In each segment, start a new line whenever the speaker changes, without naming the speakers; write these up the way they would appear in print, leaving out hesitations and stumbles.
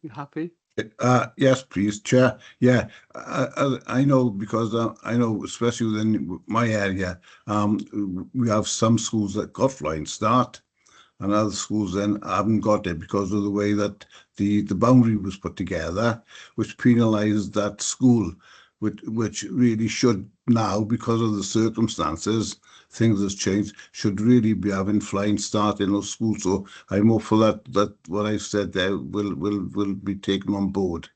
You happy?
Yes, please, Chair. Yeah, I know because I know, especially within my area, we have some schools that got Flying Start, and other schools then haven't got it because of the way that the boundary was put together, which penalised that school, which really should now, because of the circumstances, things has changed, should really be having Flying Start in those schools. So I'm hopeful that what I said there will be taken on board.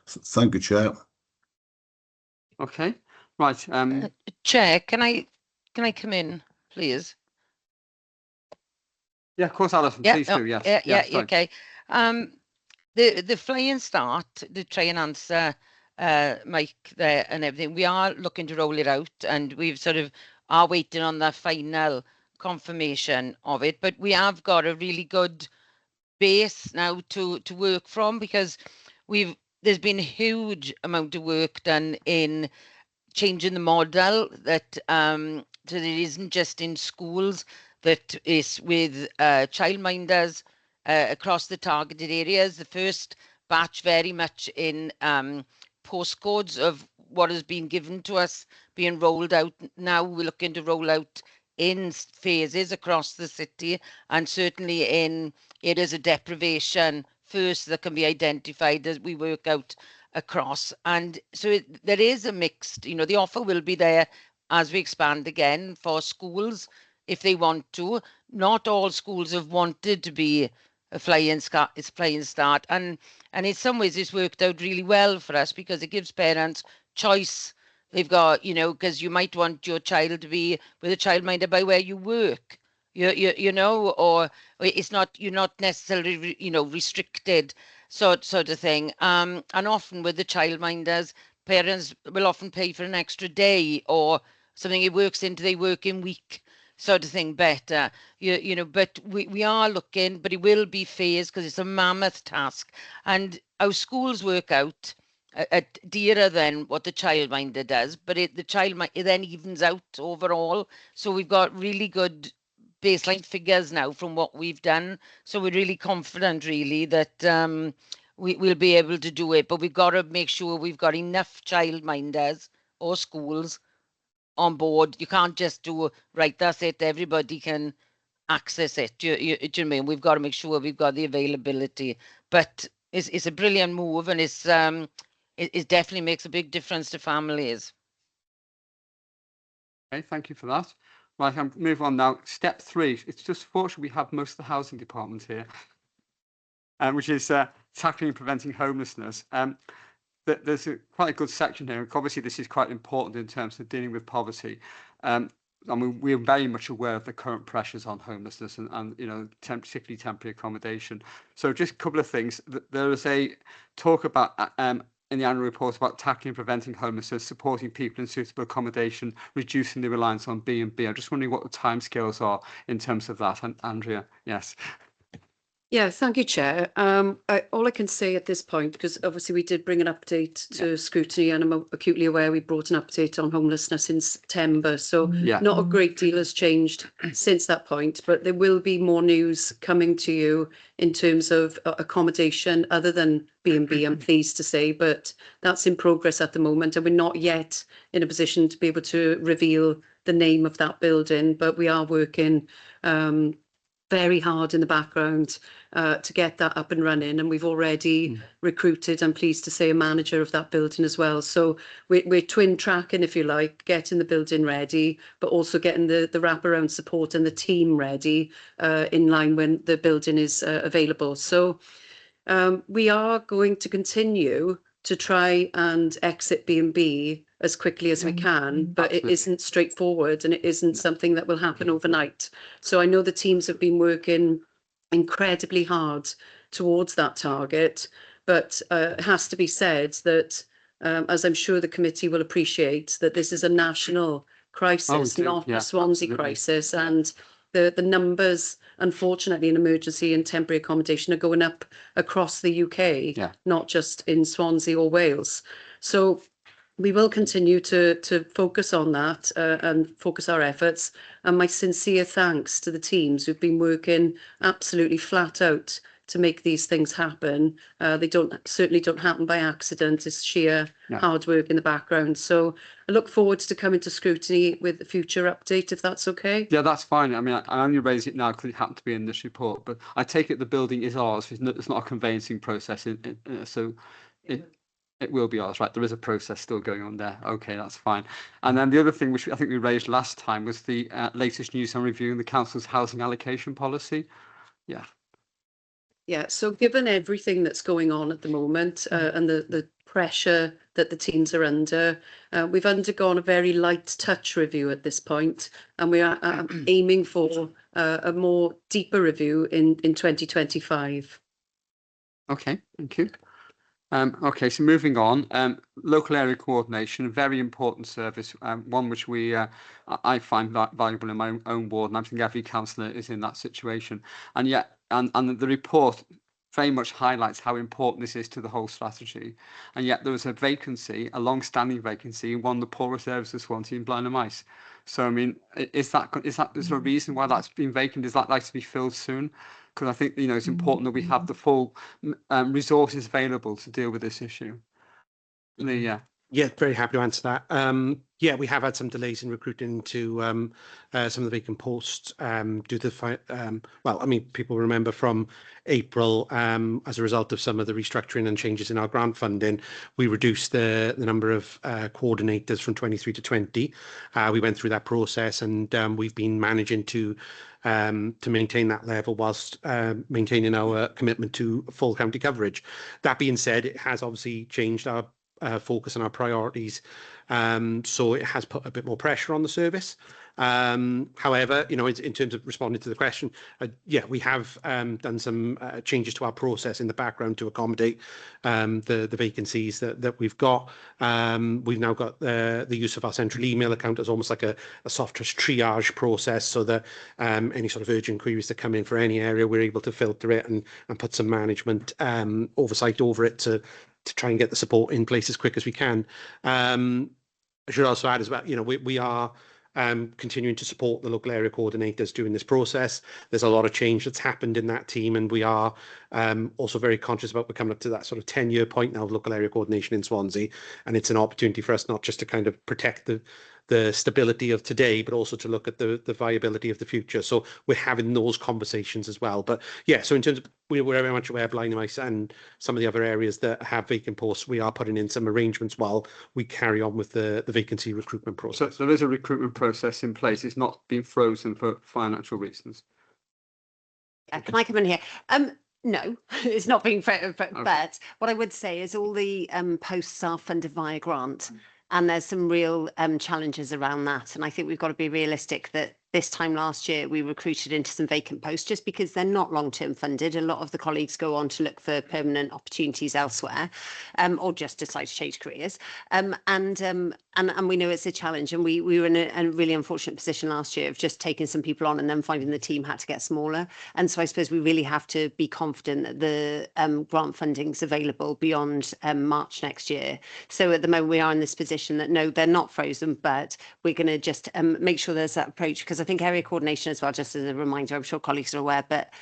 Thank you, Chair.
Okay, right.
Chair, can I come in, please?
Yeah, of course, Alison.
Yeah,
Please do. Yes.
yeah. Okay. The Flying Start, to try and answer Mike there and everything, we are looking to roll it out, and we've sort of are waiting on the final confirmation of it. But we have got a really good base now to work from, because there's been a huge amount of work done in changing the model, that so that it isn't just in schools, that is with childminders across the targeted areas. The first batch very much in postcodes of what has been given to us being rolled out. Now we're looking to roll out in phases across the city, and certainly in areas of deprivation first that can be identified as we work out across. And so there is a mixed, the offer will be there as we expand again for schools if they want to. Not all schools have wanted to be a flying start, and in some ways it's worked out really well for us, because it gives parents choice. They've got, because you might want your child to be with a childminder by where you work, or it's not, you're not necessarily, restricted, sort of thing. And often with the childminders, parents will often pay for an extra day or something. It works into their working week, sort of thing, better. But we are looking, but it will be phased, because it's a mammoth task. And our schools work out at dearer than what the childminder does, but it then evens out overall. So we've got really good baseline figures now from what we've done. So we're really confident, really, that we'll be able to do it. But we've got to make sure we've got enough childminders or schools on board. You can't just do, right, that's it, everybody can access it. Do you know what I mean? We've got to make sure we've got the availability. But it's a brilliant move, and it definitely makes a big difference to families.
Okay, thank you for that. Right, I'm move on now. Step 3. It's just fortunate we have most of the housing department here, which is tackling and preventing homelessness. There's quite a good section here. Obviously, this is quite important in terms of dealing with poverty. I mean, we're very much aware of the current pressures on homelessness and particularly temporary accommodation. So just a couple of things. There is a talk about in the annual report about tackling and preventing homelessness, supporting people in suitable accommodation, reducing the reliance on B&B. I'm just wondering what the timescales are in terms of that. And Andrea, yes.
Yeah, thank you, Chair. All I can say at this point, because obviously we did bring an update to Scrutiny, and I'm acutely aware we brought an update on homelessness in September. So not a great deal has changed since that point, but there will be more news coming to you in terms of accommodation other than B&B, I'm pleased to say, but that's in progress at the moment. And we're not yet in a position to be able to reveal the name of that building, but we are working very hard in the background to get that up and running, and we've already recruited, I'm pleased to say, a manager of that building as well. So we're twin tracking, if you like, getting the building ready, but also getting the wraparound support and the team ready in line when the building is available. So we are going to continue to try and exit B&B as quickly as we can, but it isn't straightforward, and it isn't something that will happen overnight. So I know the teams have been working incredibly hard towards that target, but it has to be said that, as I'm sure the committee will appreciate, that this is a national crisis, not a Swansea crisis, and the numbers, unfortunately, in emergency and temporary accommodation are going up across the UK, not just in Swansea or Wales. So we will continue to focus on that and focus our efforts. And my sincere thanks to the teams who've been working absolutely flat out make these things happen. They certainly don't happen by accident. It's sheer hard work in the background. So I look forward to coming to Scrutiny with a future update, if that's okay.
Yeah, that's fine. I mean, I only raise it now because it happened to be in this report, but I take it the building is ours. It's not a conveyancing process, so it will be ours, right? There is a process still going on there. Okay, that's fine. And then the other thing, which I think we raised last time, was the latest news on reviewing the council's housing allocation policy. Yeah.
Yeah, so given everything that's going on at the moment and the pressure that the teams are under, we've undergone a very light touch review at this point, and we are aiming for a more deeper review in 2025.
Okay, thank you. Okay, so moving on, local area coordination, a very important service, one which I find valuable in my own ward, and I think every councillor is in that situation. And yet, and the report very much highlights how important this is to the whole strategy. And yet there was a vacancy, a long-standing vacancy in one of the poorest areas of Swansea in Blaenau Maes. So, I mean, is there a reason why that's been vacant? Is that likely to be filled soon? Because I think, it's important that we have the full resources available to deal with this issue.
Yeah, very happy to answer that. Yeah, we have had some delays in recruiting to some of the vacant posts due to well, I mean, people remember from April, as a result of some of the restructuring and changes in our grant funding, we reduced the number of coordinators from 23 to 20. We went through that process, and we've been managing to maintain that level whilst maintaining our commitment to full county coverage. That being said, it has obviously changed our focus on our priorities, so it has put a bit more pressure on the service. However, in terms of responding to the question, yeah, we have done some changes to our process in the background to accommodate the vacancies that we've got. We've now got the use of our central email account as almost like a software triage process, so that any sort of urgent queries that come in for any area, we're able to filter it and put some management oversight over it to try and get the support in place as quick as we can. I should also add as well, we are continuing to support the local area coordinators during this process. There's a lot of change that's happened in that team, and we are also very conscious about we're coming up to that sort of 10-year point now of local area coordination in Swansea, and it's an opportunity for us not just to kind of protect the stability of today, but also to look at the viability of the future. So we're having those conversations as well. But yeah, so in terms of, we're very much aware of Blaenau Maes and some of the other areas that have vacant posts. We are putting in some arrangements while we carry on with the vacancy recruitment process.
So there is a recruitment process in place. It's not been frozen for financial reasons.
Can I come in here? No, it's not being okay. But what I would say is all the posts are funded via grant. And there's some real challenges around that. And I think we've got to be realistic that this time last year, we recruited into some vacant posts just because they're not long-term funded. A lot of the colleagues go on to look for permanent opportunities elsewhere, or just decide to change careers. And we know it's a challenge. And we were in a really unfortunate position last year of just taking some people on and then finding the team had to get smaller. And so I suppose we really have to be confident that the grant funding is available beyond March next year. So at the moment, we are in this position that no, they're not frozen, but we're going to just make sure there's that approach, because I think area coordination as well, just as a reminder, I'm sure colleagues are aware, but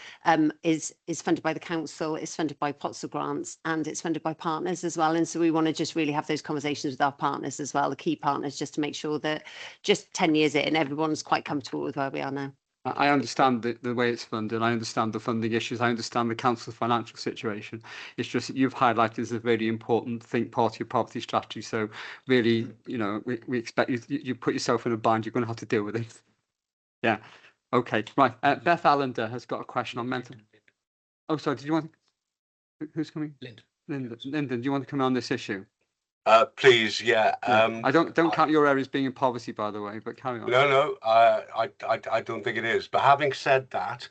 is funded by the council, it's funded by pots of grants, and it's funded by partners as well. And so we want to just really have those conversations with our partners as well, the key partners, just to make sure that just 10 years in, everyone's quite comfortable with where we are now.
I understand the way it's funded. I understand the funding issues. I understand the council's financial situation. It's just that you've highlighted as a very important part of your property strategy. So really, we expect you put yourself in a bind. You're going to have to deal with it. Yeah. Okay. Right. Beth Allender has got a question on mental. Oh, sorry. Did you want? Who's coming? Linda, do you want to come on this issue?
Please, yeah.
I don't count your area as being in poverty, by the way, but carry on.
No, I don't think it is. But having said that,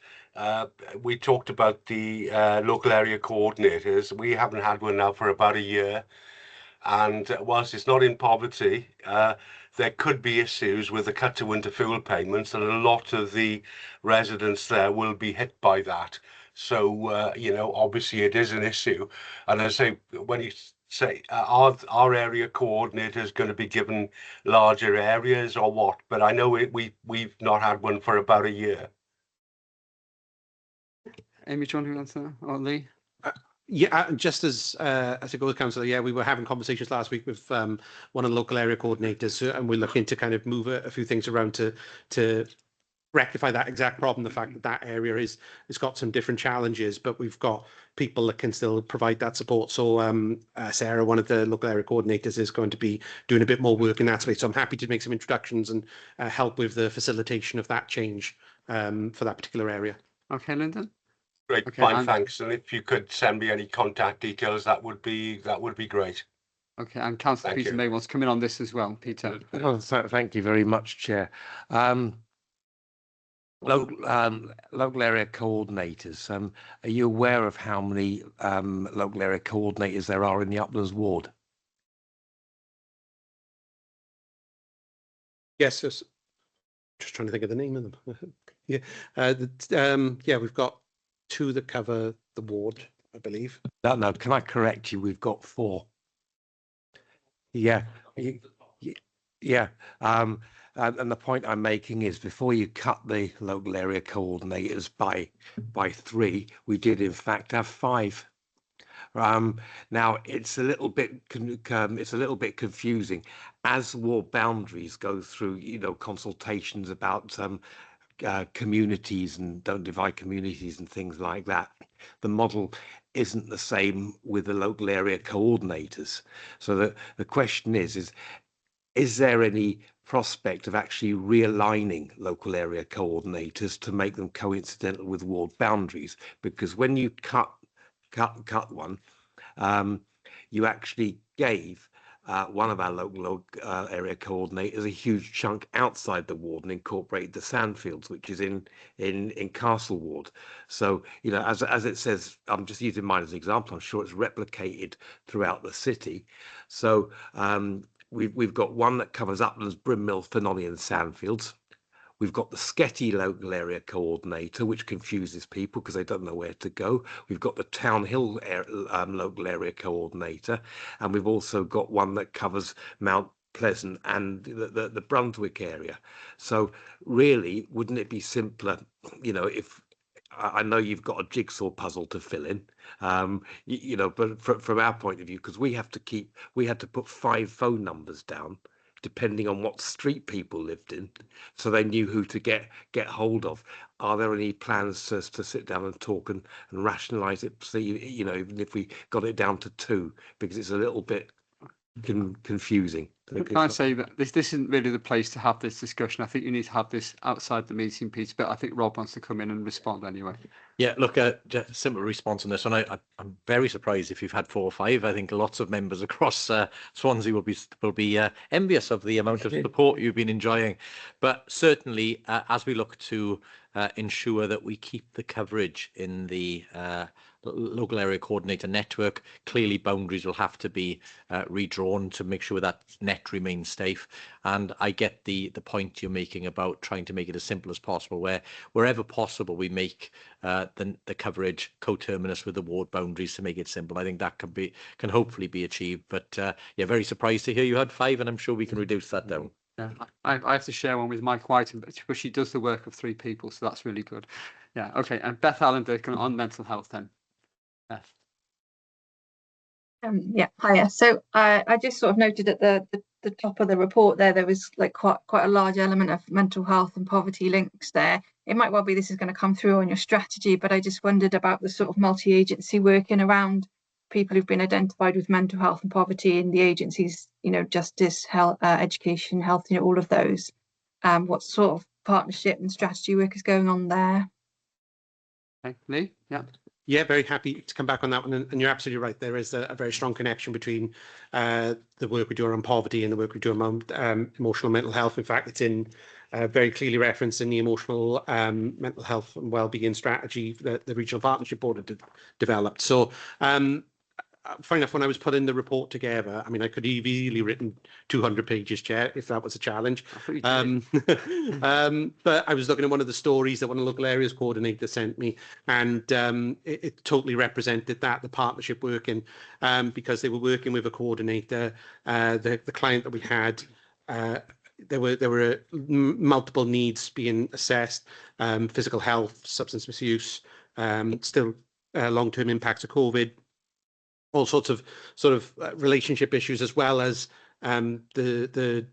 we talked about the local area coordinators. We haven't had one now for about a year. And whilst it's not in poverty, there could be issues with the cut to winter fuel payments, and a lot of the residents there will be hit by that. So, obviously it is an issue. And I say, when you say our area coordinators going to be given larger areas or what, but I know we've not had one for about a year.
Amy, do you want to answer that? Or Lee?
Yeah, just as a goal councillor, yeah, we were having conversations last week with one of the local area coordinators, and we're looking to kind of move a few things around to rectify that exact problem. The fact that that area has got some different challenges, but we've got people that can still provide that support. So Sarah, one of the local area coordinators, is going to be doing a bit more work in that space. So I'm happy to make some introductions and help with the facilitation of that change for that particular area.
Okay, Lyndon.
Great,
Okay,
fine,
and-
thanks. And if you could send me any contact details, that would be great.
Okay, and Councillor
Thank
Peter
you.
May wants to come in on this as well. Peter.
Oh, thank you very much, Chair. Local area coordinators. Are you aware of how many local area coordinators there are in the Uplands ward?
Yes, just trying to think of the name of them. Yeah, yeah, we've got 2 that cover the ward, I believe.
No, can I correct you? We've got 4. Yeah, yeah. And the point I'm making is, before you cut the local area coordinators by 3, we did in fact have 5. Now it's a little bit confusing as ward boundaries go through, consultations about communities and don't divide communities and things like that. The model isn't the same with the local area coordinators. So the question is there any prospect of actually realigning local area coordinators to make them coincidental with ward boundaries? Because when you cut one, you actually gave one of our local area coordinators a huge chunk outside the ward and incorporated the Sandfields, which is in Castle Ward. So, as it says, I'm just using mine as an example, I'm sure it's replicated throughout the city. So we've got one that covers Uplands, Brimmill, Finolly and Sandfields. We've got the Sketty local area coordinator, which confuses people because they don't know where to go. We've got the Town Hill local area coordinator, and we've also got one that covers Mount Pleasant and the Brunswick area. So really, wouldn't it be simpler, if I know you've got a jigsaw puzzle to fill in, but from our point of view, because we had to put 5 phone numbers down, depending on what street people lived in, so they knew who to get hold of. Are there any plans to sit down and talk and rationalise it? So even if we got it down to 2, because it's a little bit confusing.
Can I say that this isn't really the place to have this discussion? I think you need to have this outside the meeting, Peter, but I think Rob wants to come in and respond anyway.
Yeah, look, just a simple response on this one. I'm very surprised if you've had 4 or 5. I think lots of members across Swansea will be envious of the amount of support you've been enjoying. But certainly, as we look to ensure that we keep the coverage in the local area coordinator network, clearly boundaries will have to be redrawn to make sure that net remains safe. And I get the point you're making about trying to make it as simple as possible, wherever possible we make the coverage coterminous with the ward boundaries to make it simple. I think that can hopefully be achieved. But yeah, very surprised to hear you had 5, and I'm sure we can reduce that down.
Yeah, I have to share one with Mike White, but she does the work of 3 people, so that's really good. Yeah, okay. And Beth Allender on mental health then. Beth.
Yeah, hiya. So I just sort of noted at the top of the report there was like quite a large element of mental health and poverty links there. It might well be this is going to come through on your strategy, but I just wondered about the sort of multi-agency working around people who've been identified with mental health and poverty in the agencies, justice, health, education, health, all of those. What sort of partnership and strategy work is going on there?
Okay, Lee, yeah.
Yeah, very happy to come back on that one. And you're absolutely right. There is a very strong connection between the work we do around poverty and the work we do around emotional mental health. In fact, it's in very clearly referenced in the emotional mental health and wellbeing strategy that the Regional Partnership Board had developed. So funny enough, when I was putting the report together, I mean, I could have easily written 200 pages, Chair, if that was a challenge. But I was looking at one of the stories that one of the local areas coordinator sent me, and it totally represented the partnership working, because they were working with a coordinator. The client that we had, there were multiple needs being assessed: physical health, substance misuse, still long-term impacts of COVID, all sorts of sort of relationship issues, as well as the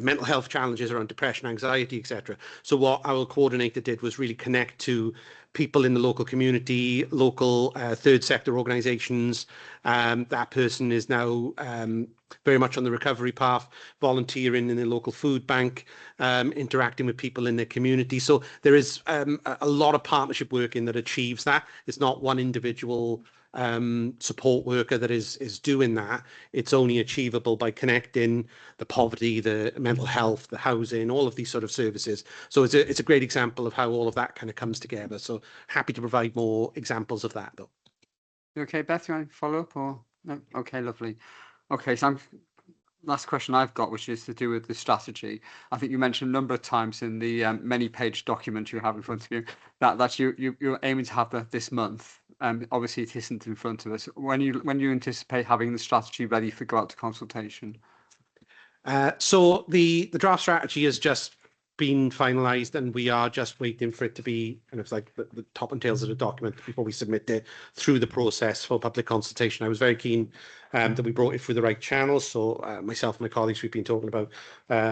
mental health challenges around depression, anxiety, etc. So what our coordinator did was really connect to people in the local community, local third sector organisations. That person is now very much on the recovery path, volunteering in the local food bank, interacting with people in their community. So there is a lot of partnership working that achieves that. It's not one individual support worker that is doing that. It's only achievable by connecting the poverty, the mental health, the housing, all of these sort of services. So it's a great example of how all of that kind of comes together. So happy to provide more examples of that, though.
Okay, Beth, you want to follow up or no? Okay, lovely. Okay, so last question I've got, which is to do with the strategy. I think you mentioned a number of times in the many-page document you have in front of you that you're aiming to have this month. Obviously, it isn't in front of us. When you anticipate having the strategy ready for go out to consultation?
So the draft strategy has just been finalised, and we are just waiting for it to be kind of like the top and tails of the document before we submit it through the process for public consultation. I was very keen that we brought it through the right channels. So myself and my colleagues, we've been talking about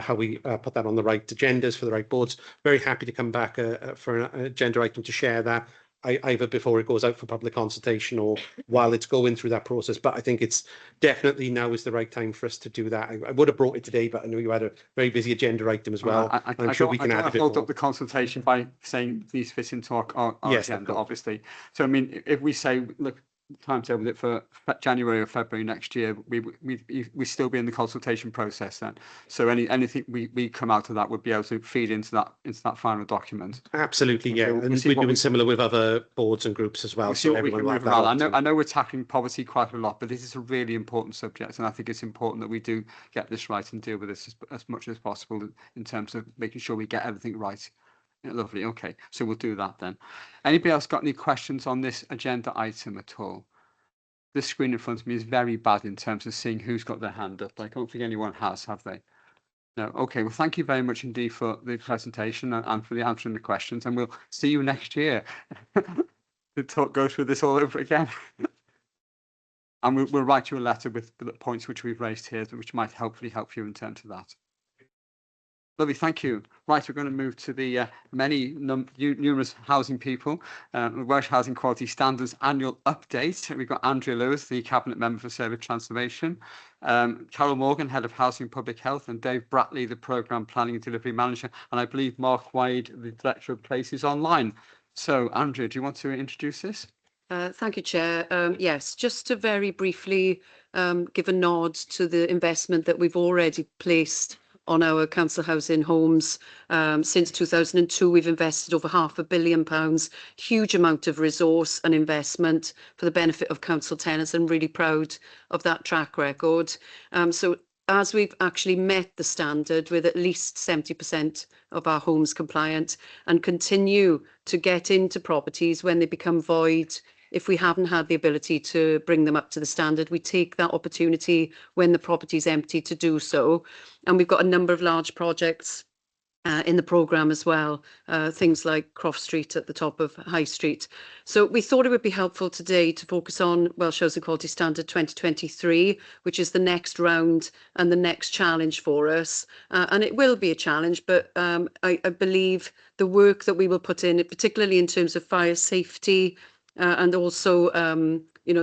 how we put that on the right agendas for the right boards. Very happy to come back for an agenda item to share that, either before it goes out for public consultation or while it's going through that process. But I think it's definitely now is the right time for us to do that. I would have brought it today, but I know you had a very busy agenda item as well. I'm sure we can add a bit more.
I hold up the consultation by saying these fit into our
Yes,
agenda, obviously. So I mean, if we say, look, timetable it for January or February next year, we still be in the consultation process then. So anything we come out of that would be able to feed into that final document.
Absolutely, yeah. And we're doing similar with other boards and groups as well.
We'll see what we can move around. I know we're tackling poverty quite a lot, but this is a really important subject, and I think it's important that we do get this right and deal with this as much as possible in terms of making sure we get everything right. Yeah, lovely. Okay, so we'll do that then. Anybody else got any questions on this agenda item at all? This screen in front of me is very bad in terms of seeing who's got their hand up. I don't think anyone has, have they? No. Okay, well, thank you very much indeed for the presentation and for the answering the questions, and we'll see you next year to go through this all over again. And we'll write you a letter with the points which we've raised here, which might hopefully help you in terms of that. Lovely, thank you. Right, we're going to move to the numerous housing people, Welsh Housing Quality Standards annual update. We've got Andrea Lewis, the Cabinet Member for Service Transformation, Carol Morgan, Head of Housing and Public Health, and Dave Bratley, the Programme Planning and Delivery Manager, and I believe Mark Wade, the Director of Places Online. So, Andrea, do you want to introduce this?
Thank you, Chair. Yes, just to very briefly give a nod to the investment that we've already placed on our council housing homes. Since 2002, we've invested over £500 million, huge amount of resource and investment for the benefit of council tenants. I'm really proud of that track record. So as we've actually met the standard with at least 70% of our homes compliant and continue to get into properties when they become void, if we haven't had the ability to bring them up to the standard, we take that opportunity when the property is empty to do so. And we've got a number of large projects in the programme as well, things like Croft Street at the top of High Street. So we thought it would be helpful today to focus on Welsh Housing Quality Standard 2023, which is the next round and the next challenge for us. And it will be a challenge, but I believe the work that we will put in, particularly in terms of fire safety, and also,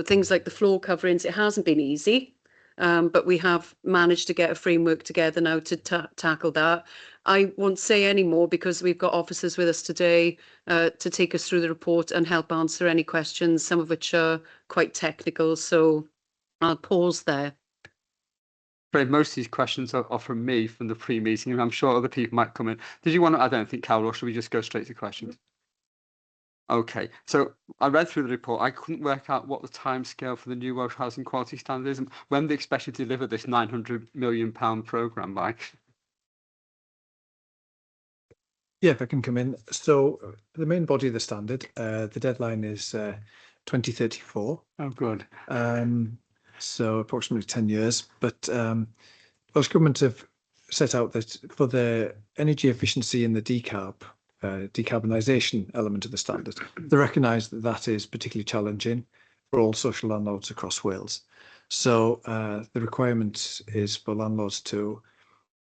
things like the floor coverings, it hasn't been easy, but we have managed to get a framework together now to tackle that. I won't say any more because we've got officers with us today to take us through the report and help answer any questions, some of which are quite technical. So I'll pause there.
Most of these questions are from me from the pre-meeting, and I'm sure other people might come in. Did you want to, I don't think, Carol, or should we just go straight to questions? Okay, so I read through the report. I couldn't work out what the timescale for the new Welsh Housing Quality Standard is and when they expect to deliver this £900 million programme by.
Yeah, if I can come in. So the main body of the standard, the deadline is 2034.
Oh, good.
So approximately 10 years. But Welsh Government have set out that for the energy efficiency and the decarb, decarbonisation element of the standard. They recognise that that is particularly challenging for all social landlords across Wales. So the requirement is for landlords to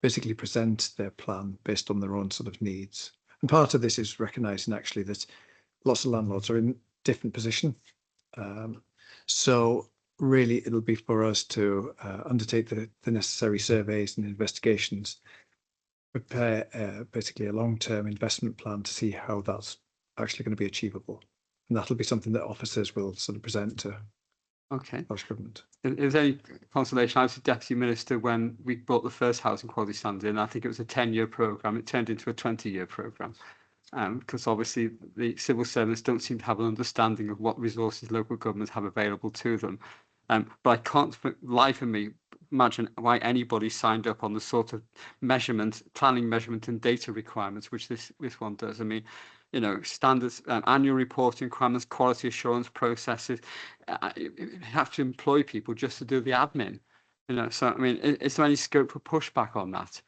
basically present their plan based on their own sort of needs. And part of this is recognising actually that lots of landlords are in different position. So really it'll be for us to undertake the necessary surveys and investigations, prepare basically a long-term investment plan to see how that's actually going to be achievable. And that'll be something that officers will sort of present to Welsh Government.
Is there any consolation? I was a Deputy Minister when we brought the first housing quality standard in. I think it was a 10-year programme. It turned into a 20-year programme. Because obviously the civil servants don't seem to have an understanding of what resources local governments have available to them. But I can't for life of me imagine why anybody signed up on the sort of planning measurement and data requirements which this one does. I mean, you know, standards, annual reporting requirements, quality assurance processes. You have to employ people just to do the admin. You know, so I mean, is there any scope for pushback on that?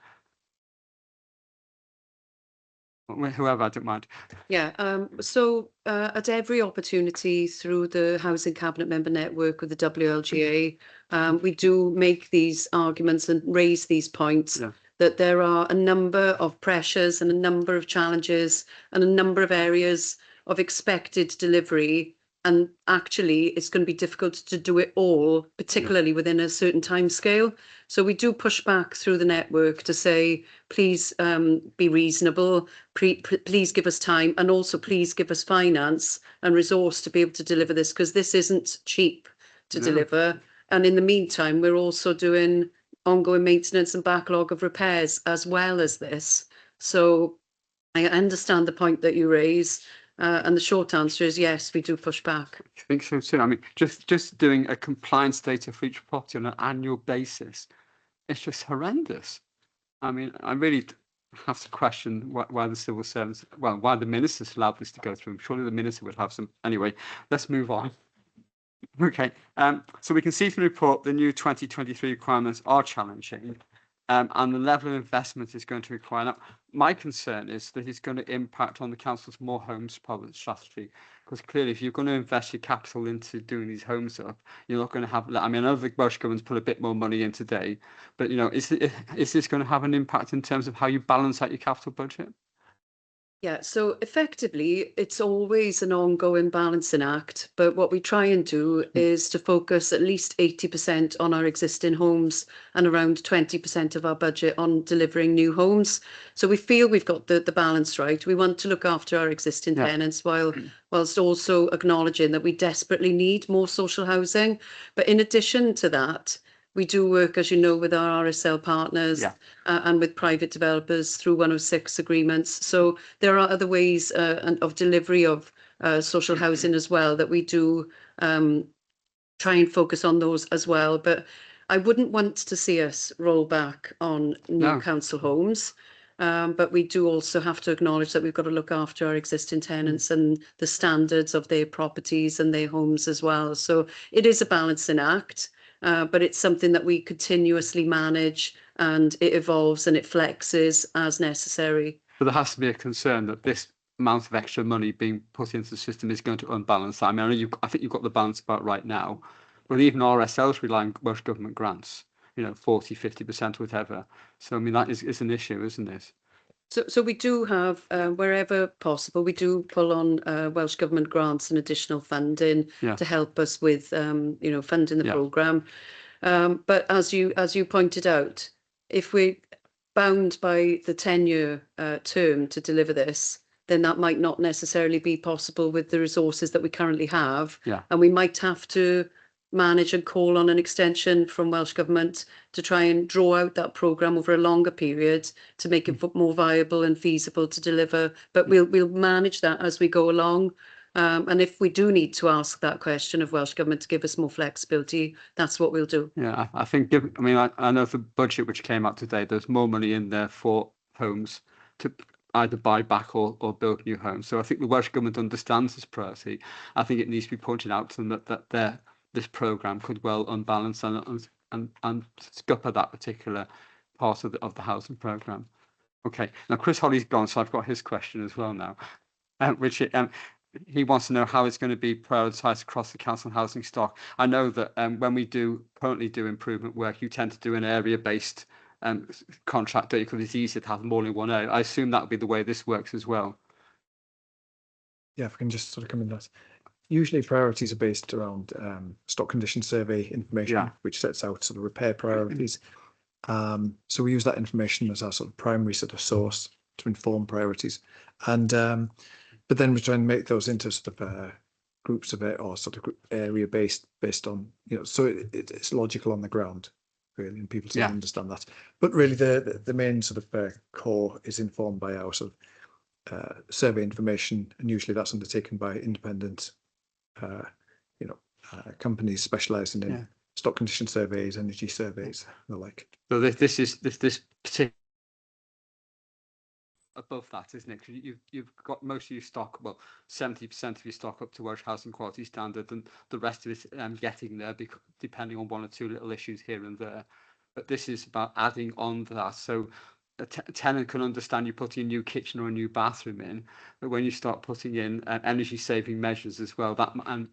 Whoever, I don't mind.
Yeah, so at every opportunity through the Housing Cabinet Member Network with the WLGA, we do make these arguments and raise these points that there are a number of pressures and a number of challenges and a number of areas of expected delivery. And actually, it's going to be difficult to do it all, particularly within a certain time scale. So we do push back through the network to say, please be reasonable, please give us time, and also please give us finance and resource to be able to deliver this, because this isn't cheap to deliver. And in the meantime, we're also doing ongoing maintenance and backlog of repairs as well as this. So I understand the point that you raise. And the short answer is yes, we do push back.
I think so too. I mean, just doing a compliance data for each property on an annual basis, it's just horrendous. I mean, I really have to question why the civil servants, well, why the ministers allowed this to go through. Surely the minister would have some. Anyway, let's move on. Okay, so we can see from the report the new 2023 requirements are challenging. And the level of investment is going to require. Now, my concern is that it's going to impact on the council's more homes policy strategy, because clearly, if you're going to invest your capital into doing these homes up, you're not going to have. I mean, I know the Welsh government's put a bit more money in today, but you know, is this going to have an impact in terms of how you balance out your capital budget?
Yeah, so effectively, it's always an ongoing balancing act. But what we try and do is to focus at least 80% on our existing homes and around 20% of our budget on delivering new homes. So we feel we've got the balance right. We want to look after our existing tenants whilst also acknowledging that we desperately need more social housing. But in addition to that, we do work, as you know, with our RSL partners and with private developers through 106 agreements. So there are other ways of delivery of social housing as well that we do try and focus on those as well. But I wouldn't want to see us roll back on new council homes. But we do also have to acknowledge that we've got to look after our existing tenants and the standards of their properties and their homes as well. So it is a balancing act. But it's something that we continuously manage, and it evolves and it flexes as necessary.
But there has to be a concern that this amount of extra money being put into the system is going to unbalance that. I mean, I think you've got the balance about right now, but even RSLs rely on Welsh Government grants, you know, 40, 50%, whatever. So, I mean, that is an issue, isn't it?
So we do have, wherever possible, we do pull on Welsh Government grants and additional funding to help us with, you know, funding the programme. But as you pointed out, if we're bound by the 10-year term to deliver this, then that might not necessarily be possible with the resources that we currently have. And we might have to manage and call on an extension from Welsh Government to try and draw out that programme over a longer period to make it more viable and feasible to deliver. But we'll manage that as we go along. And if we do need to ask that question of Welsh Government to give us more flexibility, that's what we'll do.
Yeah, I think, I mean, I know the budget which came out today, there's more money in there for homes to either buy back or build new homes. So I think the Welsh Government understands this priority. I think it needs to be pointed out to them that this programme could well unbalance and scupper that particular part of the housing programme. Okay, now Chris Holly's gone, so I've got his question as well now, which he wants to know how it's going to be prioritised across the council housing stock. I know that when we currently do improvement work, you tend to do an area-based contract, don't you? Because it's easier to have more in one area. I assume that would be the way this works as well.
Yeah, if I can just sort of come in that. Usually priorities are based around stock condition survey information, which sets out sort of repair priorities. So we use that information as our sort of primary sort of source to inform priorities. And but then we try and make those into sort of groups of it, or sort of area based on, so it's logical on the ground, really, and people sort of understand that. But really the main sort of core is informed by our sort of survey information, and usually that's undertaken by independent companies specialising in stock condition surveys, energy surveys, and the like.
So this particular above that, isn't it? Because you've got most of your stock, well, 70% of your stock up to Welsh Housing Quality Standard, and the rest of it getting there, depending on one or two little issues here and there. But this is about adding on to that. So a tenant can understand you're putting a new kitchen or a new bathroom in, but when you start putting in energy saving measures as well,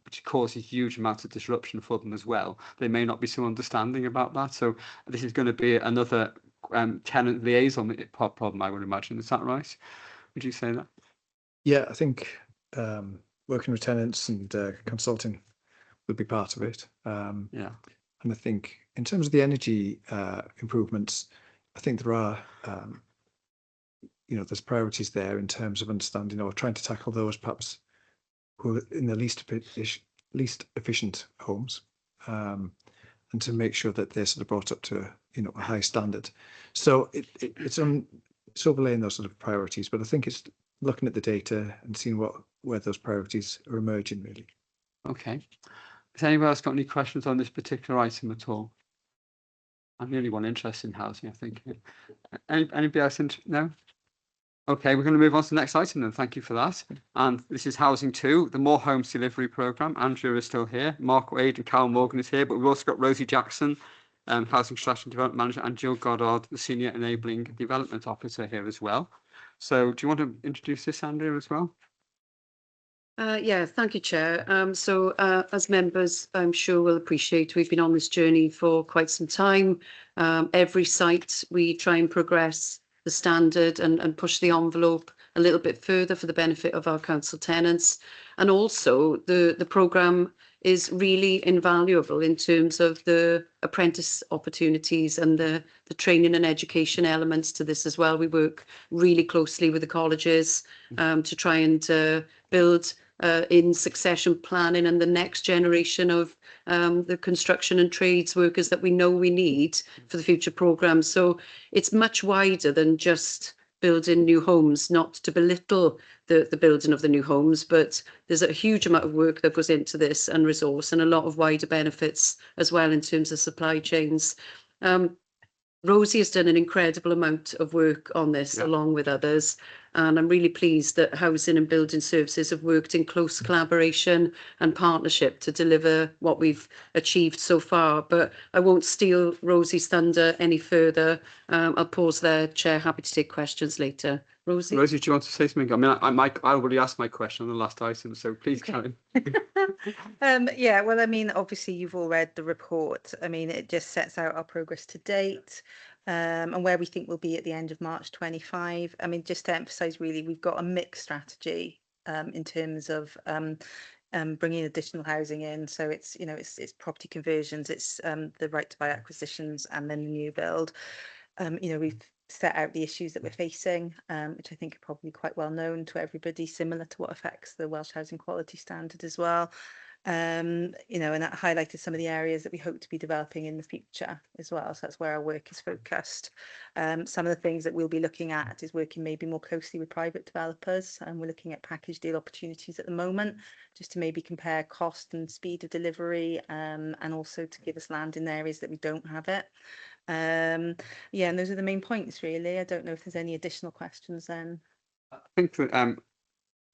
which causes huge amounts of disruption for them as well, they may not be so understanding about that. So this is going to be another tenant liaison problem, I would imagine. Is that right? Would you say that?
Yeah, I think working with tenants and consulting would be part of it. And I think in terms of the energy improvements, I think there are, there's priorities there in terms of understanding or trying to tackle those perhaps who are in the least efficient homes, and to make sure that they're sort of brought up to a high standard. So it's overlaying those sort of priorities, but I think it's looking at the data and seeing where those priorities are emerging, really.
Okay. Has anyone else got any questions on this particular item at all? I'm the only one interested in housing, I think. Anybody else? No? Okay, we're going to move on to the next item then. Thank you for that. And this is Housing 2, the More Homes Delivery Programme. Andrew is still here. Mark Wade and Carol Morgan is here, but we've also got Rosie Jackson, Housing Strategy and Development Manager, and Jill Goddard, the Senior Enabling Development Officer here as well. So do you want to introduce this, Andrew, as well?
Yeah, thank you, Chair. So as members, I'm sure will appreciate, we've been on this journey for quite some time. Every site we try and progress the standard and push the envelope a little bit further for the benefit of our council tenants. And also the programme is really invaluable in terms of the apprentice opportunities and the training and education elements to this as well. We work really closely with the colleges to try and build in succession planning and the next generation of the construction and trades workers that we know we need for the future programme. So it's much wider than just building new homes, not to belittle the building of the new homes, but there's a huge amount of work that goes into this and resource, and a lot of wider benefits as well in terms of supply chains. Rosie has done an incredible amount of work on this along with others, and I'm really pleased that Housing and Building Services have worked in close collaboration and partnership to deliver what we've achieved so far. But I won't steal Rosie's thunder any further. I'll pause there, Chair. Happy to take questions later. Rosie?
Rosie, do you want to say something? I mean, I already asked my question on the last item, so please carry on.
Yeah, well, I mean, obviously you've all read the report. I mean, it just sets out our progress to date and where we think we'll be at the end of March 25. I mean, just to emphasise, really, we've got a mixed strategy in terms of bringing additional housing in. So it's, it's property conversions, it's the right to buy acquisitions, and then the new build. We've set out the issues that we're facing, which I think are probably quite well known to everybody, similar to what affects the Welsh Housing Quality Standard as well. And that highlighted some of the areas that we hope to be developing in the future as well. So that's where our work is focused. Some of the things that we'll be looking at is working maybe more closely with private developers, and we're looking at package deal opportunities at the moment, just to maybe compare cost and speed of delivery, and also to give us land in areas that we don't have it. And those are the main points, really. I don't know if there's any additional questions then.
I think that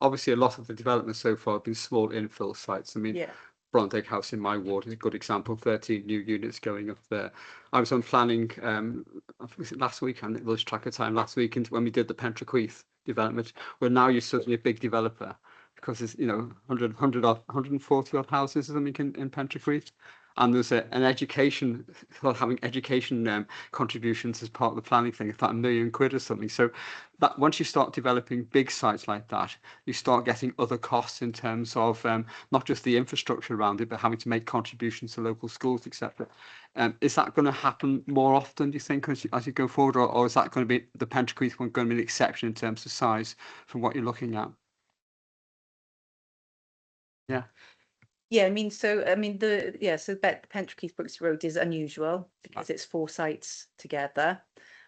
obviously a lot of the development so far have been small infill sites. I mean, Brondeg House in my ward is a good example. 13 new units going up there. I was on planning, I think it was last week, and it lost track of time last week, when we did the Pentrequeith development, where now you're suddenly a big developer because there's 140 odd houses or something in Pentrequeith. And there's an education, having education contributions as part of the planning thing. It's like £1 million or something. So that once you start developing big sites like that, you start getting other costs in terms of not just the infrastructure around it, but having to make contributions to local schools, etc. Is that going to happen more often, do you think, as you go forward, or is that going to be the Pentrequeith one going to be an exception in terms of size from what you're looking at? Yeah.
Yeah, so Pentrequeith Brooksea Road is unusual because it's 4 sites together.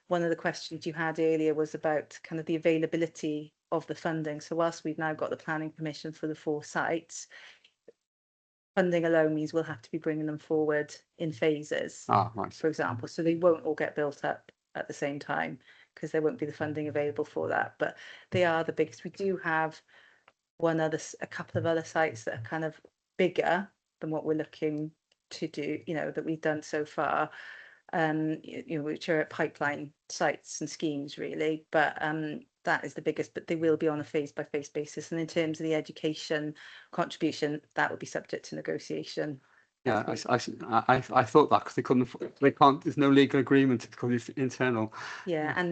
One of the questions you had earlier was about kind of the availability of the funding. So whilst we've now got the planning permission for the 4 sites, funding alone means we'll have to be bringing them forward in phases,
right.
for example. So they won't all get built up at the same time because there won't be the funding available for that. But they are the biggest. We do have a couple of other sites that are kind of bigger than what we're looking to do, that we've done so far, which are pipeline sites and schemes really, but that is the biggest, but they will be on a phase by phase basis. And in terms of the education contribution, that will be subject to negotiation.
Yeah, I thought that because they can't, there's no legal agreement because it's internal.
Yeah, and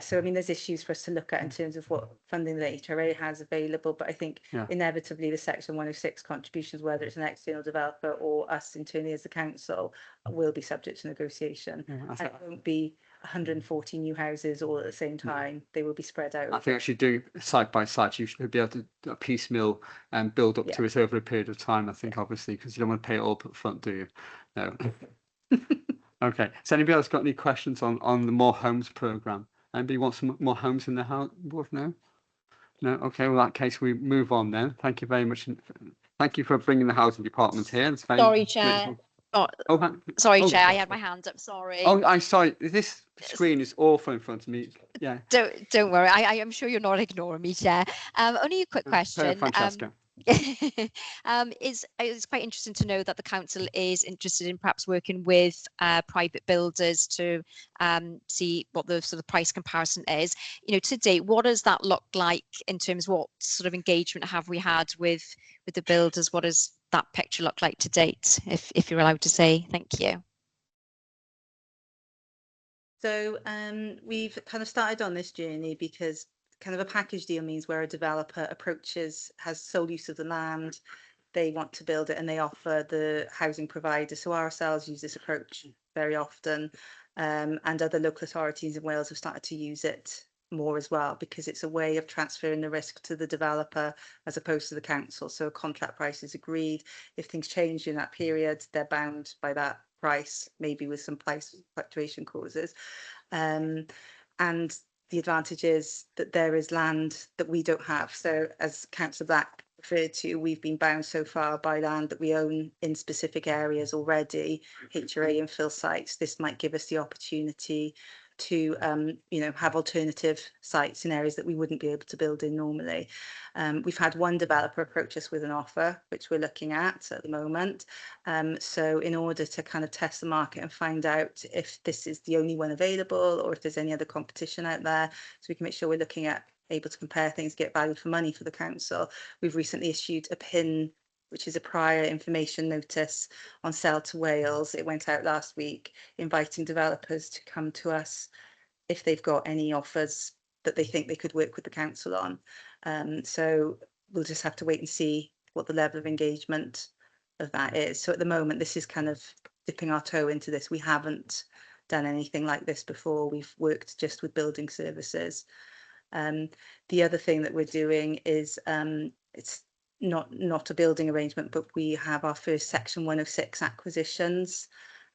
so there's issues for us to look at in terms of what funding the HRA has available, but I think inevitably the Section 106 contributions, whether it's an external developer or us internally as the council, will be subject to negotiation. And it won't be 140 new houses all at the same time. They will be spread out.
I think actually doing site by site, you should be able to do a piecemeal and build up to it over a period of time, I think, obviously, because you don't want to pay it all up front, do you? No. Okay. Has anybody else got any questions on the More Homes programme? Anybody want some more homes in their house? No? No? Okay, well, in that case, we move on then. Thank you very much. Thank you for bringing the housing department here. It's very
Sorry, Chair. Sorry, Chair, I had my hand up. Sorry.
Oh, I'm sorry. This screen is awful in front of me. Yeah.
Don't worry. I am sure you're not ignoring me, Chair. Only a quick question.
Francesca.
It's quite interesting to know that the council is interested in perhaps working with private builders to see what the sort of price comparison is. To date, what does that look like in terms of what sort of engagement have we had with the builders? What does that picture look like to date, if you're allowed to say? Thank you.
So we've kind of started on this journey because kind of a package deal means where a developer has sole use of the land, they want to build it and they offer the housing provider. So ourselves use this approach very often, and other local authorities in Wales have started to use it more as well because it's a way of transferring the risk to the developer as opposed to the council. So a contract price is agreed. If things change in that period, they're bound by that price, maybe with some price fluctuation clauses. And the advantage is that there is land that we don't have. So as Councillor Black referred to, we've been bound so far by land that we own in specific areas already, HRA infill sites. This might give us the opportunity to have alternative sites in areas that we wouldn't be able to build in normally. We've had one developer approach us with an offer, which we're looking at the moment. So in order to kind of test the market and find out if this is the only one available or if there's any other competition out there, so we can make sure we're looking at able to compare things, get value for money for the council. We've recently issued a PIN, which is a prior information notice on sale to Wales. It went out last week, inviting developers to come to us if they've got any offers that they think they could work with the council on. So we'll just have to wait and see what the level of engagement of that is. So at the moment, this is kind of dipping our toe into this. We haven't done anything like this before. We've worked just with building services. The other thing that we're doing is it's not a building arrangement, but we have our first Section 106 acquisitions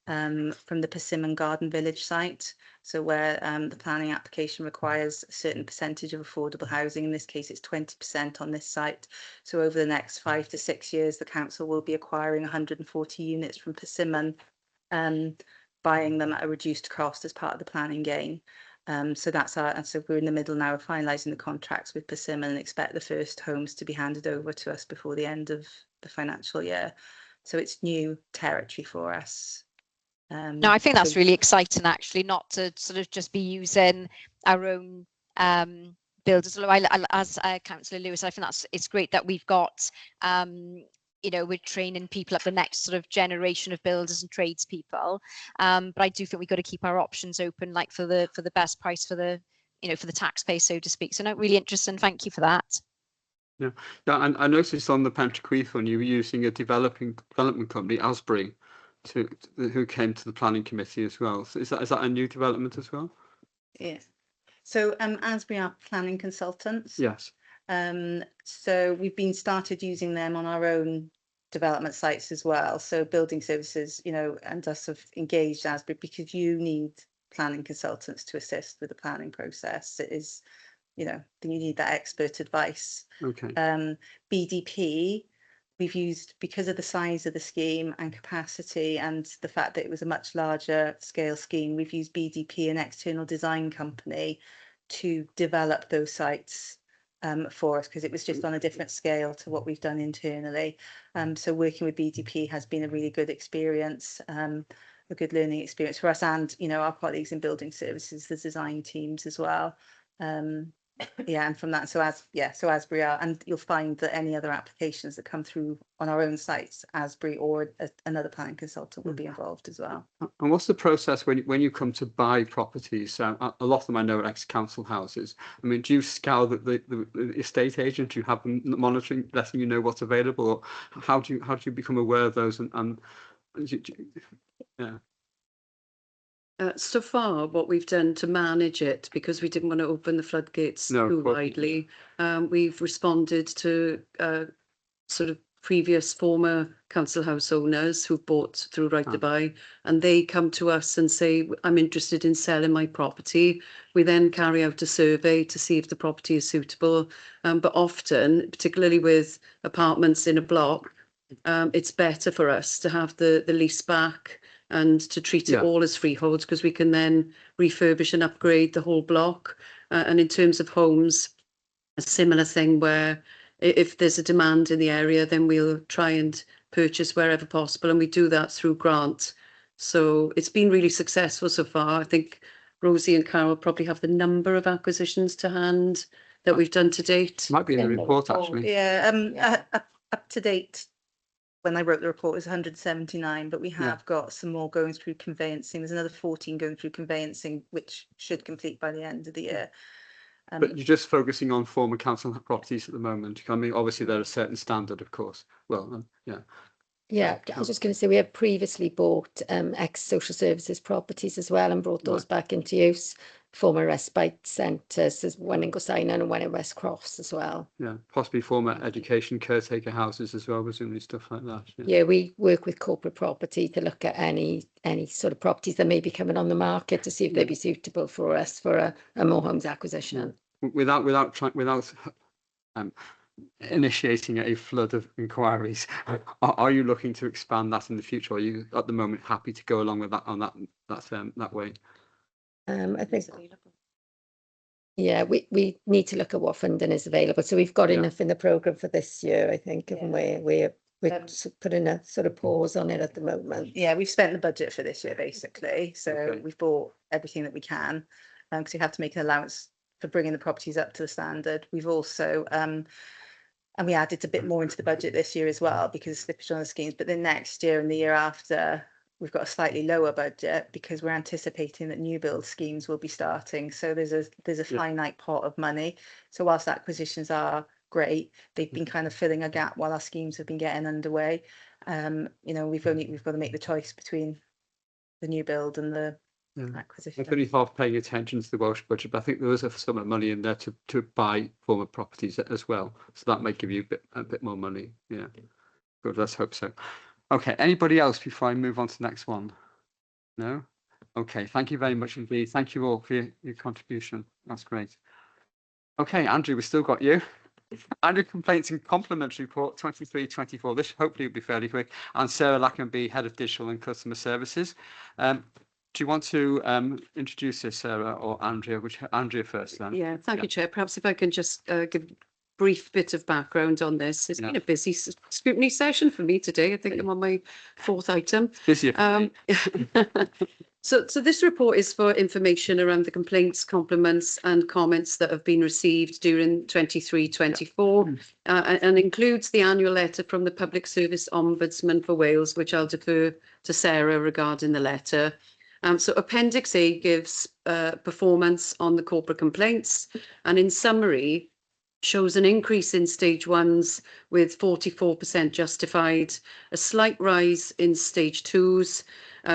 from the Persimmon Garden Village site. So where the planning application requires a certain percentage of affordable housing, in this case it's 20% on this site. So over the next 5 to 6 years, the council will be acquiring 140 units from Persimmon, buying them at a reduced cost as part of the planning gain. So we're in the middle now of finalising the contracts with Persimmon and expect the first homes to be handed over to us before the end of the financial year. So it's new territory for us.
No, I think that's really exciting, actually, not to sort of just be using our own builders. As Councillor Lewis, I think it's great that we've got, we're training people up, the next sort of generation of builders and tradespeople. But I do think we've got to keep our options open, like for the best price for the taxpayer, so to speak. So no, really interesting. Thank you for that.
Yeah, and I noticed on the Pentraquith one, you were using a development company, Asbury, who came to the planning committee as well. So is that a new development as well?
Yes. So Asbury are planning consultants.
Yes.
So we've been started using them on our own development sites as well. So building services, and us have engaged Asbury because you need planning consultants to assist with the planning process. It is, then you need that expert advice.
Okay.
BDP, we've used because of the size of the scheme and capacity and the fact that it was a much larger scale scheme. We've used BDP, an external design company, to develop those sites for us, because it was just on a different scale to what we've done internally. So working with BDP has been a really good experience, a good learning experience for us and our colleagues in building services, the design teams as well. And from that, so Asbury are, and you'll find that any other applications that come through on our own sites, Asbury or another planning consultant will be involved as well.
And what's the process when you come to buy properties? A lot of them I know are ex-council houses. I mean, do you scour the estate agent? Do you have them monitoring, letting you know what's available? Or how do you become aware of those? Yeah.
So far, what we've done to manage it, because we didn't want to open the floodgates too widely, we've responded to sort of previous former council house owners who've bought through Right to Buy, and they come to us and say, I'm interested in selling my property. We then carry out a survey to see if the property is suitable. But often, particularly with apartments in a block, it's better for us to have the lease back and to treat it all as freeholds, because we can then refurbish and upgrade the whole block. And in terms of homes, a similar thing where if there's a demand in the area, then we'll try and purchase wherever possible, and we do that through grant. So it's been really successful so far. I think Rosie and Carol probably have the number of acquisitions to hand that we've done to date.
Might be in the report, actually.
Up to date, when I wrote the report, it was 179, but we have got some more going through conveyancing. There's another 14 going through conveyancing, which should complete by the end of the year.
But you're just focusing on former council properties at the moment. I mean, obviously they're a certain standard, of course. Well,
Yeah, I was just going to say we have previously bought ex-social services properties as well and brought those back into use. Former respite centres, there's one in Gosaina and one in West Cross as well.
Yeah, possibly former education caretaker houses as well, presumably stuff like that.
Yeah, we work with corporate property to look at any sort of properties that may be coming on the market to see if they'd be suitable for us for a more homes acquisition.
Without initiating a flood of inquiries, are you looking to expand that in the future? Or are you at the moment happy to go along with that on that way?
I think, yeah, we need to look at what funding is available. So we've got enough in the programme for this year, I think, and we're putting a sort of pause on it at the moment.
Yeah, we've spent the budget for this year, basically. So we've bought everything that we can, because we have to make an allowance for bringing the properties up to the standard. We've also, and we added a bit more into the budget this year as well, because of slippage on the schemes. But then next year and the year after, we've got a slightly lower budget because we're anticipating that new build schemes will be starting. So there's a finite pot of money. So whilst acquisitions are great, they've been kind of filling a gap while our schemes have been getting underway. We've got to make the choice between the new build and the acquisition.
I'm only half paying attention to the Welsh budget, but I think there was a sum of money in there to buy former properties as well. So that might give you a bit more money. Yeah, good. Let's hope so. Okay, anybody else before I move on to the next one? No? Okay, thank you very much indeed. Thank you all for your contribution. That's great. Okay, Andrew, we've still got you. Andrew, Complaints and Compliments Report 23-24. This hopefully will be fairly quick. And Sarah Lackenby, Head of Digital and Customer Services. Do you want to introduce this, Sarah or Andrea? Andrea first then.
Yeah, thank you, Chair. Perhaps if I can just give brief bit of background on this. It's been a busy scrutiny session for me today. I think I'm on my 4th item.
Busy.
So this report is for information around the complaints, compliments and comments that have been received during 23-24 and includes the annual letter from the Public Service Ombudsman for Wales, which I'll defer to Sarah regarding the letter. So Appendix A gives performance on the corporate complaints, and in summary shows an increase in stage 1s with 44% justified, a slight rise in stage 2s,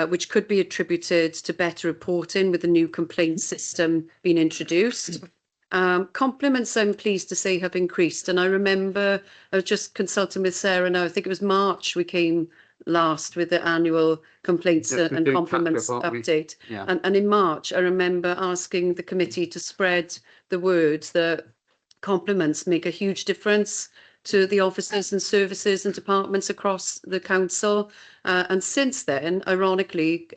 which could be attributed to better reporting with the new complaint system being introduced. Compliments, I'm pleased to say, have increased. And I remember I was just consulting with Sarah now, I think it was March we came last with the annual complaints and compliments update. And in March, I remember asking the committee to spread the word that compliments make a huge difference to the officers and services and departments across the council. And since then, ironically,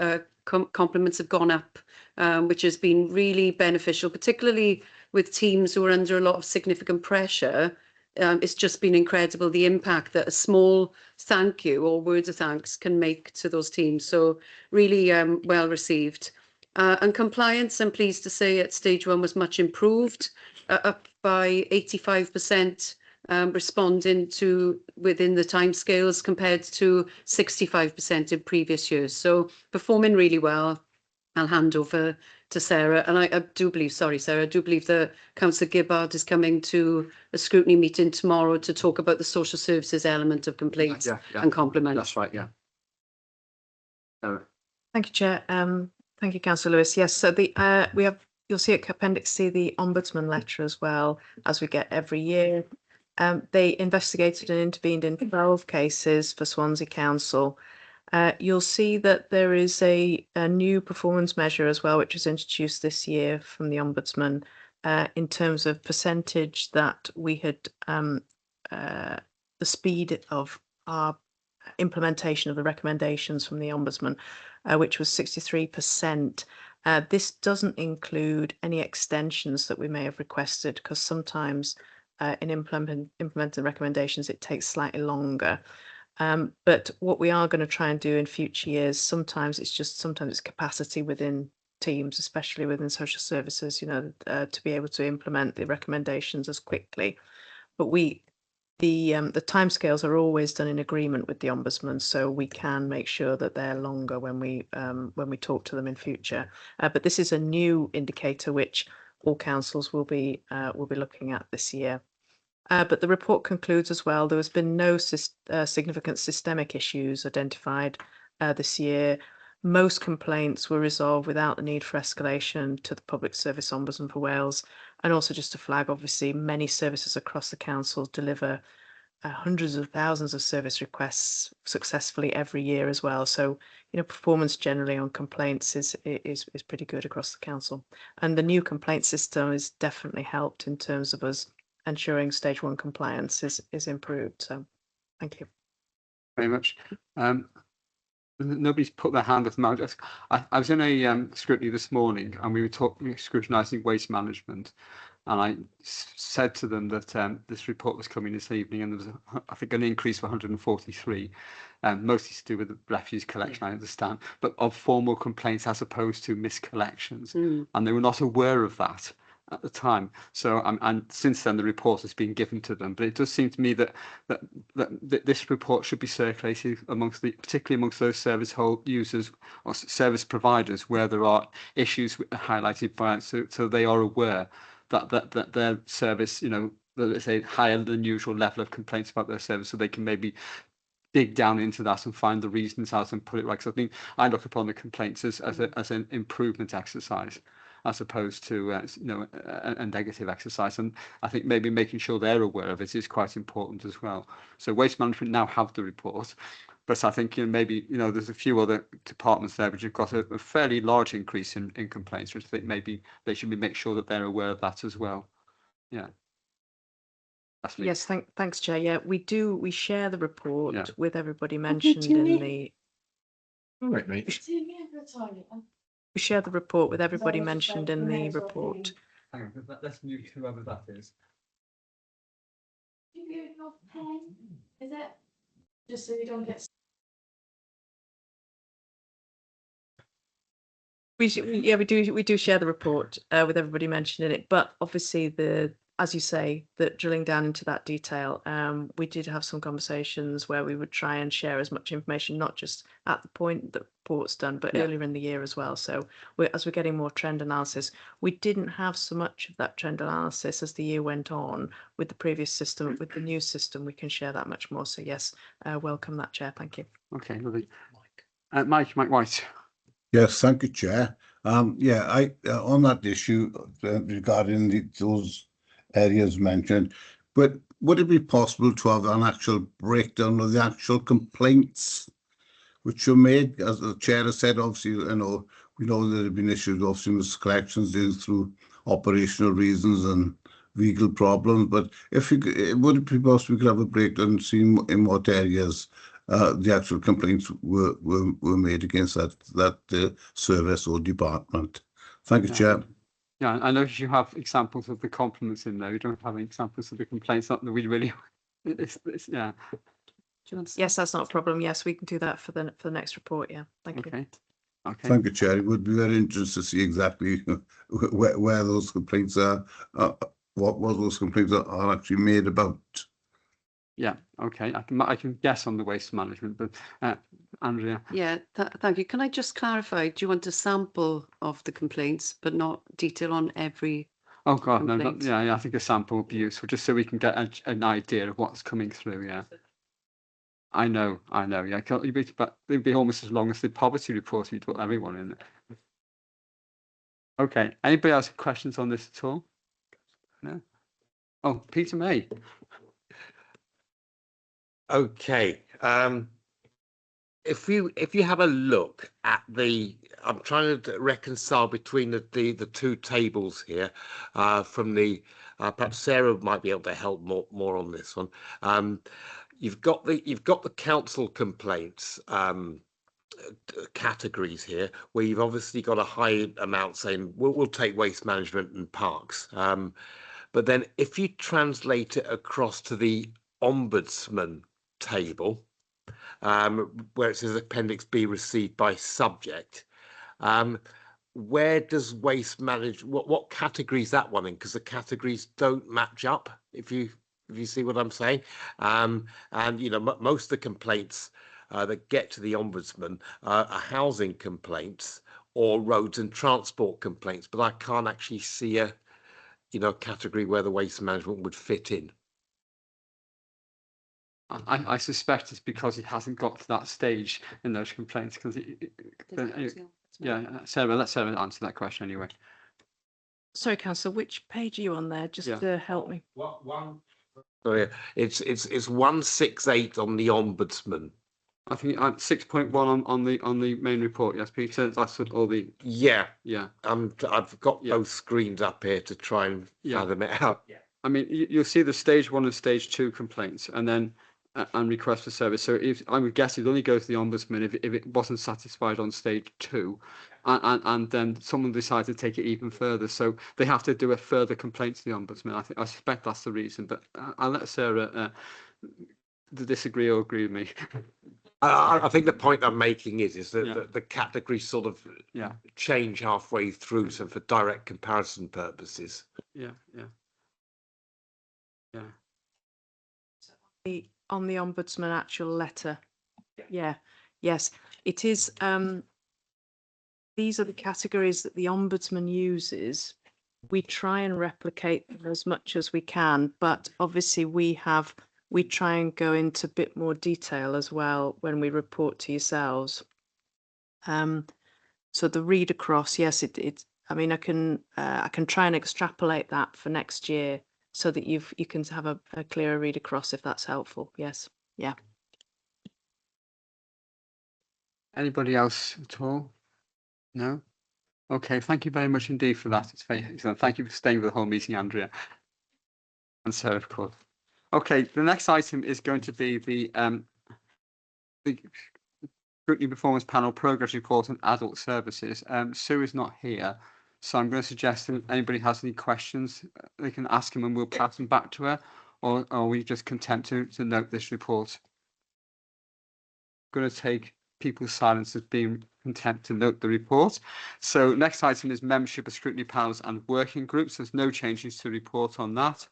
compliments have gone up, which has been really beneficial, particularly with teams who are under a lot of significant pressure. It's just been incredible, the impact that a small thank you or words of thanks can make to those teams. So really well received. And compliance, I'm pleased to say, at stage 1 was much improved, up by 85%, responding to within the timescales compared to 65% in previous years. So performing really well. I'll hand over to Sarah. And I do believe, sorry, Sarah, I do believe that Councillor Gibbard is coming to a scrutiny meeting tomorrow to talk about the social services element of complaints and compliments.
That's right, yeah.
Thank you, Chair. Thank you, Councillor Lewis. Yes, so you'll see at Appendix C the Ombudsman letter as well, as we get every year. They investigated and intervened in 12 cases for Swansea Council. You'll see that there is a new performance measure as well, which was introduced this year from the Ombudsman in terms of percentage that we had the speed of our implementation of the recommendations from the Ombudsman, which was 63%. This doesn't include any extensions that we may have requested, because sometimes in implementing recommendations it takes slightly longer. But what we are going to try and do in future years, sometimes it's capacity within teams, especially within social services, to be able to implement the recommendations as quickly. But the timescales are always done in agreement with the Ombudsman, so we can make sure that they're longer when we talk to them in future. But this is a new indicator which all councils will be looking at this year. But the report concludes as well, there has been no significant systemic issues identified this year. Most complaints were resolved without the need for escalation to the Public Service Ombudsman for Wales. And also just to flag, obviously, many services across the council deliver hundreds of thousands of service requests successfully every year as well. So, performance generally on complaints is pretty good across the council. And the new complaint system has definitely helped in terms of us ensuring stage 1 compliance is improved. So thank you
very much. Nobody's put their hand up. I was in a scrutiny this morning, and we were scrutinising waste management, and I said to them that this report was coming this evening, and there was I think an increase of 143, mostly to do with the refuse collection, I understand, but of formal complaints as opposed to miscollections, and they were not aware of that at the time. So and since then the report has been given to them, but it does seem to me that this report should be circulated particularly amongst those service users or service providers where there are issues highlighted by so they are aware that their service, let's say, higher than usual level of complaints about their service, so they can maybe dig down into that and find the reasons out and put it right. So I think I look upon the complaints as an improvement exercise, as opposed to a negative exercise. And I think maybe making sure they're aware of it is quite important as well. So Waste Management now have the report, but I think maybe there's a few other departments there which have got a fairly large increase in complaints, which I think maybe they should make sure that they're aware of that as well. Yeah.
Yes, thanks, Chair. Yeah, we share the report with everybody mentioned in the.
All right, mate.
We share the report with everybody mentioned in the report.
Hang on, let's mute whoever that is.
Is it? Just so you don't get. We do share the report with everybody mentioning it, but obviously as you say, that drilling down into that detail, we did have some conversations where we would try and share as much information, not just at the point that report's done, but earlier in the year as well. So as we're getting more trend analysis, we didn't have so much of that trend analysis as the year went on with the previous system. With the new system, we can share that much more. So yes, welcome that, Chair. Thank you.
Okay, lovely. Mike White.
Yes, thank you, Chair. Yeah, on that issue regarding those areas mentioned, but would it be possible to have an actual breakdown of the actual complaints which were made? As the Chair has said, obviously, we know there have been issues, obviously, with collections due through operational reasons and legal problems. But would it be possible we could have a breakdown and see in what areas the actual complaints were made against that service or department? Thank you, Chair.
Yeah, I know you have examples of the compliments in there. We don't have any examples of the complaints. Not that we really. Yeah.
Yes, that's not a problem. Yes, we can do that for the next report. Yeah, thank you.
Okay.
Thank you, Chair. It would be very interesting to see exactly where those complaints are, what those complaints are actually made about.
Yeah. Okay. I can guess on the waste management, but Andrea.
Yeah. Thank you. Can I just clarify? Do you want a sample of the complaints, but not detail on every?
Oh God,
complaint?
no. Yeah. I think a sample would be useful, just so we can get an idea of what's coming through. Yeah. I know. Yeah. But it'd be almost as long as the poverty report we put everyone in. Okay. Anybody else have questions on this at all? No. Oh, Peter May.
Okay. If you have a look at I'm trying to reconcile between the two tables here, from perhaps Sarah might be able to help more on this one. You've got the council complaints categories here, where you've obviously got a high amount saying we'll take waste management and parks. But then if you translate it across to the ombudsman table, where it says Appendix B received by subject, where does waste manage? What category is that one in? Because the categories don't match up. If you see what I'm saying, and most of the complaints that get to the ombudsman are housing complaints or roads and transport complaints, but I can't actually see a category where the waste management would fit in.
I suspect it's because it hasn't got to that stage in those complaints. Because Sarah, let Sarah answer that question anyway.
Sorry, Councillor, which page are you on there? Just to help me.
What one? Sorry, it's 168 on the ombudsman.
I think 6.1 on the main report. Yes, Peter. That's what all the.
Yeah.
Yeah.
I've got both screens up here to try and fathom it out. Yeah.
I mean, you'll see the stage 1 and stage 2 complaints, and then and request for service. So I would guess it only goes to the ombudsman if it wasn't satisfied on stage 2, and then someone decides to take it even further. So they have to do a further complaint to the ombudsman. I suspect that's the reason. But I'll let Sarah disagree or agree with me.
I think the point I'm making is that the categories sort of change halfway through, so for direct comparison purposes.
Yeah.
On the ombudsman actual letter. Yes, it is. These are the categories that the ombudsman uses. We try and replicate them as much as we can, but obviously we try and go into a bit more detail as well when we report to yourselves. So the read across, yes, I mean, I can try and extrapolate that for next year, so that you can have a clearer read across, if that's helpful. Yes. Yeah.
Anybody else at all? No? Okay, thank you very much indeed for that. It's very excellent. Thank you for staying for the whole meeting, Andrea. And Sarah, of course. Okay, the next item is going to be the Scrutiny Performance Panel Progress Report on Adult Services. Sue is not here, so I'm going to suggest that if anybody has any questions, they can ask him and we'll pass them back to her. or are we just content to note this report? I'm going to take people's silence as being content to note the report. So next item is membership of scrutiny panels and working groups. There's no changes to report on that.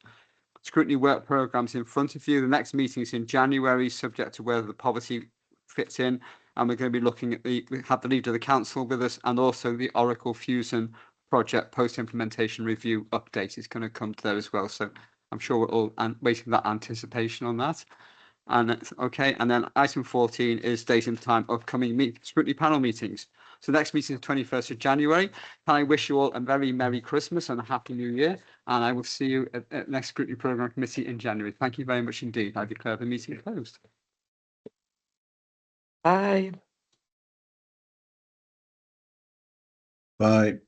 Scrutiny work programmes in front of you. The next meeting is in January, subject to whether the poverty fits in. And we're going to be looking at we have the leader of the council with us, and also the Oracle Fusion project post-implementation review update is going to come to there as well. So I'm sure we're all waiting for that anticipation on that. And okay, and then item 14 is date and time of upcoming scrutiny panel meetings. So next meeting is 21st of January. Can I wish you all a very Merry Christmas and a Happy New Year? And I will see you at next scrutiny programme committee in January. Thank you very much indeed. I declare the meeting closed.
Bye.
Bye.